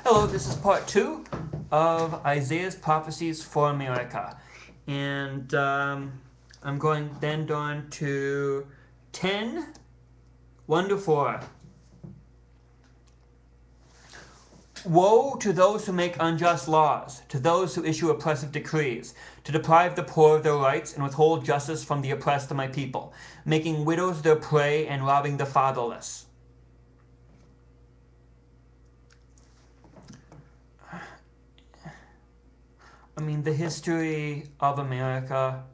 Hello, this is part 2 of Isaiah's prophecies for America. And I'm going then on to 10, 1 to 4. Woe to those who make unjust laws, to those who issue oppressive decrees, to deprive the poor of their rights and withhold justice from the oppressed of my people, making widows their prey and robbing the fatherless. I mean, the history of America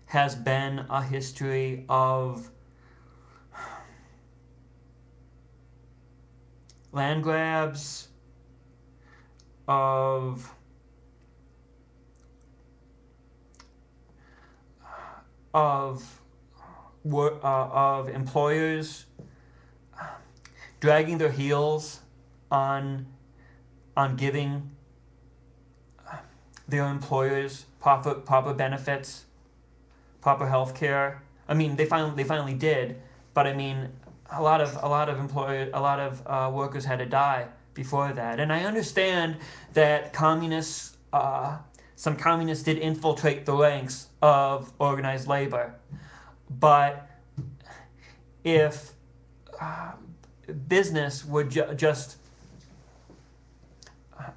has been a history of land grabs, of employers dragging their heels on giving their employers proper benefits, proper health care. I mean, they finally did, but I mean, a lot of workers had to die before that. And I understand that some communists did infiltrate the ranks of organized labor, but if business would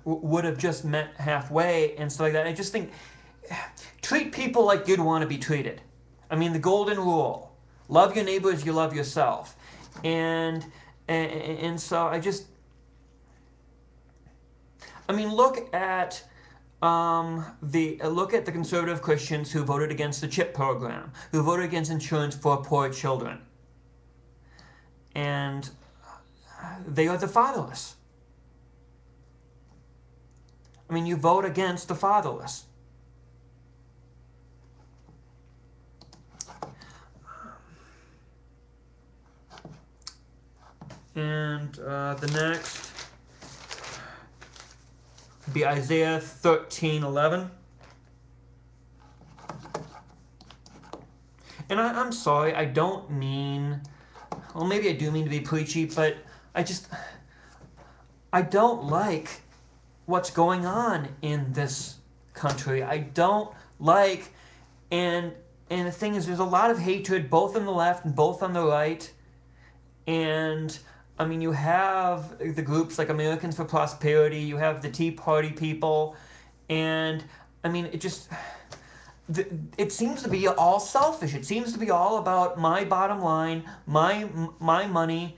would have just met halfway and stuff like that. I just think, treat people like you'd want to be treated. I mean, the golden rule: love your neighbor as you love yourself. And so I mean, look at the conservative Christians who voted against the CHIP program, who voted against insurance for poor children, and they are the fatherless. I mean, you vote against the fatherless. And the next would be Isaiah 13:11. And I'm sorry, I don't mean, well, maybe I do mean to be preachy, but I don't like what's going on in this country. I don't like, and the thing is, there's a lot of hatred both on the left and both on the right. And I mean, you have the groups like Americans for Prosperity, you have the Tea Party people, and I mean, it seems to be all selfish. It seems to be all about my bottom line, my money,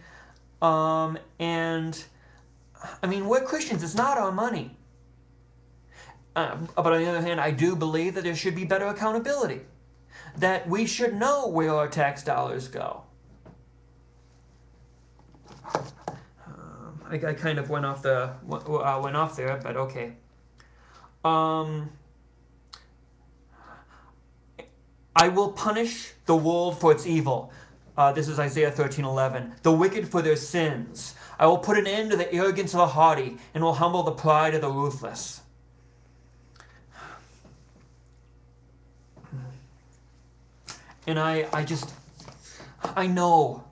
and I mean, we're Christians. It's not our money. But on the other hand, I do believe that there should be better accountability, that we should know where our tax dollars go. I kind of went off there, but okay. I will punish the world for its evil. This is Isaiah 13:11. The wicked for their sins. I will put an end to the arrogance of the haughty and will humble the pride of the ruthless. And I know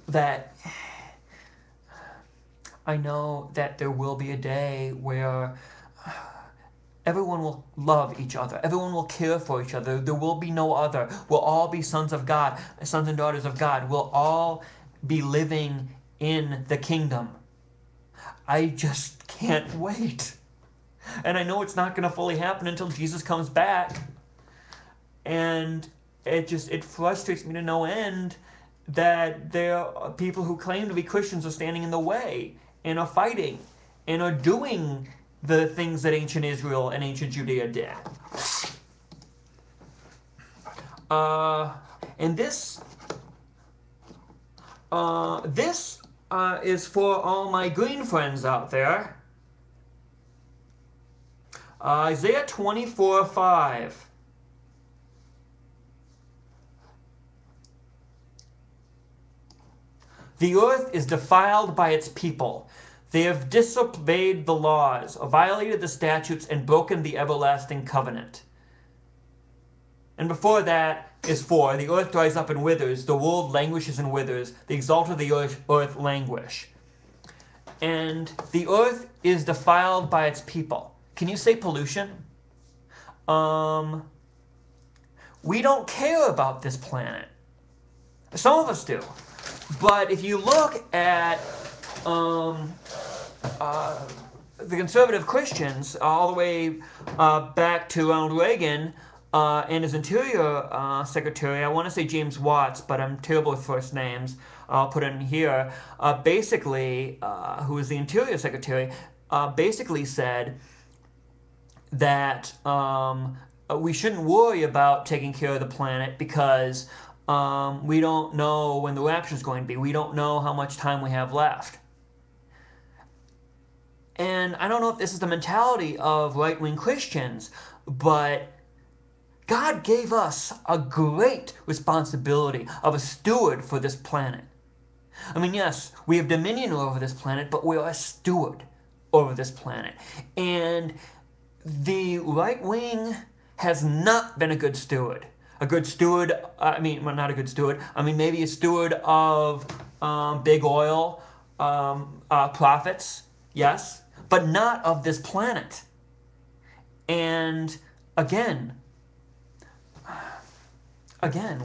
that there will be a day where everyone will love each other. Everyone will care for each other. There will be no other. We'll all be sons of God, sons and daughters of God. We'll all be living in the kingdom. I just can't wait. And I know it's not going to fully happen until Jesus comes back. And it frustrates me to no end that there are people who claim to be Christians are standing in the way and are fighting and are doing the things that ancient Israel and ancient Judea did. And this is for all my green friends out there. Isaiah 24:5. The earth is defiled by its people. They have disobeyed the laws, violated the statutes, and broken the everlasting covenant. And before that is 4. The earth dries up and withers. The world languishes and withers. The exalted of the earth languish. And the earth is defiled by its people. Can you say pollution? We don't care about this planet. Some of us do. But if you look at the conservative Christians, all the way back to Ronald Reagan and his Interior Secretary, I want to say James Watts, but I'm terrible with first names. I'll put it in here. Who was the Interior Secretary, basically said that we shouldn't worry about taking care of the planet because we don't know when the rapture is going to be. We don't know how much time we have left. And I don't know if this is the mentality of right-wing Christians, but God gave us a great responsibility of a steward for this planet. I mean, yes, we have dominion over this planet, but we are a steward over this planet. And the right wing has not been a good steward. A good steward, not a good steward, maybe a steward of big oil profits, yes, but not of this planet. And again,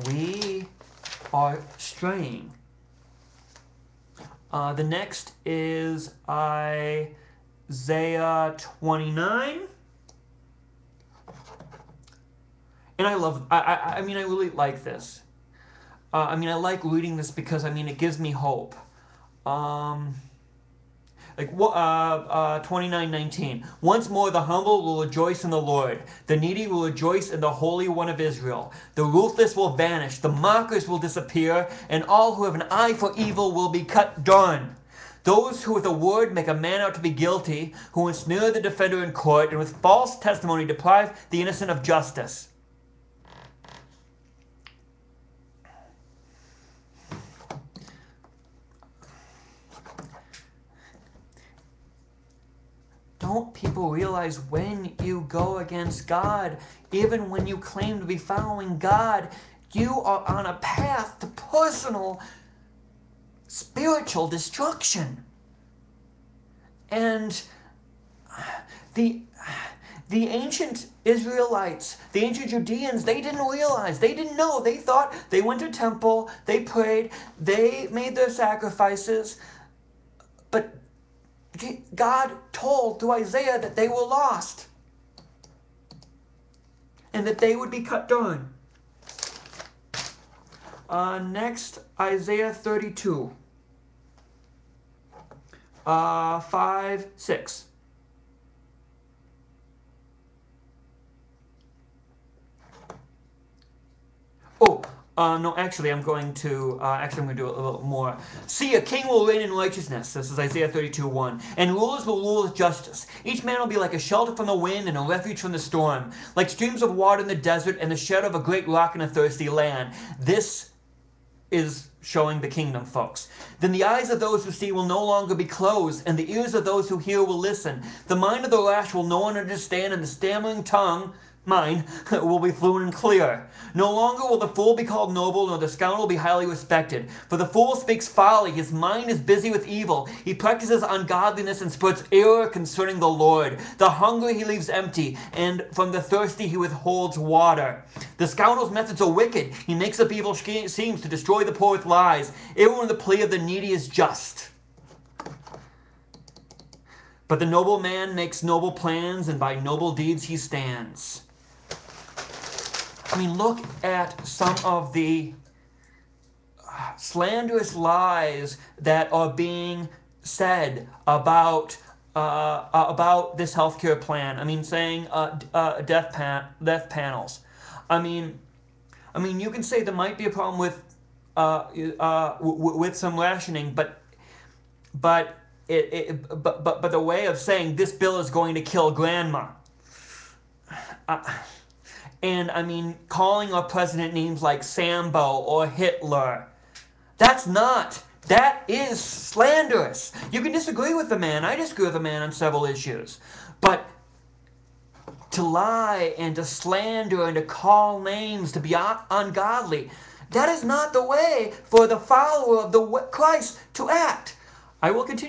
we are straying. The next is Isaiah 29. And I really like this. I like reading this because, it gives me hope. 29:19. Once more the humble will rejoice in the Lord. The needy will rejoice in the Holy One of Israel. The ruthless will vanish. The mockers will disappear. And all who have an eye for evil will be cut down. Those who with a word make a man out to be guilty, who ensnare the defender in court, and with false testimony deprive the innocent of justice. Don't people realize when you go against God, even when you claim to be following God, you are on a path to personal spiritual destruction? And the ancient Israelites, the ancient Judeans, they didn't realize, they didn't know. They thought they went to temple, they prayed, they made their sacrifices, but God told through Isaiah that they were lost and that they would be cut down. Next, Isaiah 32. 5, 6. I'm going to do a little more. See, a king will reign in righteousness. This is Isaiah 32:1. And rulers will rule with justice. Each man will be like a shelter from the wind and a refuge from the storm, like streams of water in the desert and the shadow of a great rock in a thirsty land. This is showing the kingdom, folks. Then the eyes of those who see will no longer be closed, and the ears of those who hear will listen. The mind of the rash will no one understand, and the stammering tongue, mine, will be fluent and clear. No longer will the fool be called noble, nor the scoundrel be highly respected. For the fool speaks folly, his mind is busy with evil. He practices ungodliness and spreads error concerning the Lord. The hungry he leaves empty, and from the thirsty he withholds water. The scoundrel's methods are wicked. He makes up evil schemes to destroy the poor with lies. Everyone the plea of the needy is just. But the noble man makes noble plans, and by noble deeds he stands. Look at some of the slanderous lies that are being said about this healthcare plan. Saying death panels. You can say there might be a problem with some rationing, but the way of saying this bill is going to kill grandma. And calling our president names like Sambo or Hitler. That is slanderous. You can disagree with the man. I disagree with the man on several issues. But to lie and to slander and to call names, to be ungodly, that is not the way for the follower of the Christ to act. I will continue.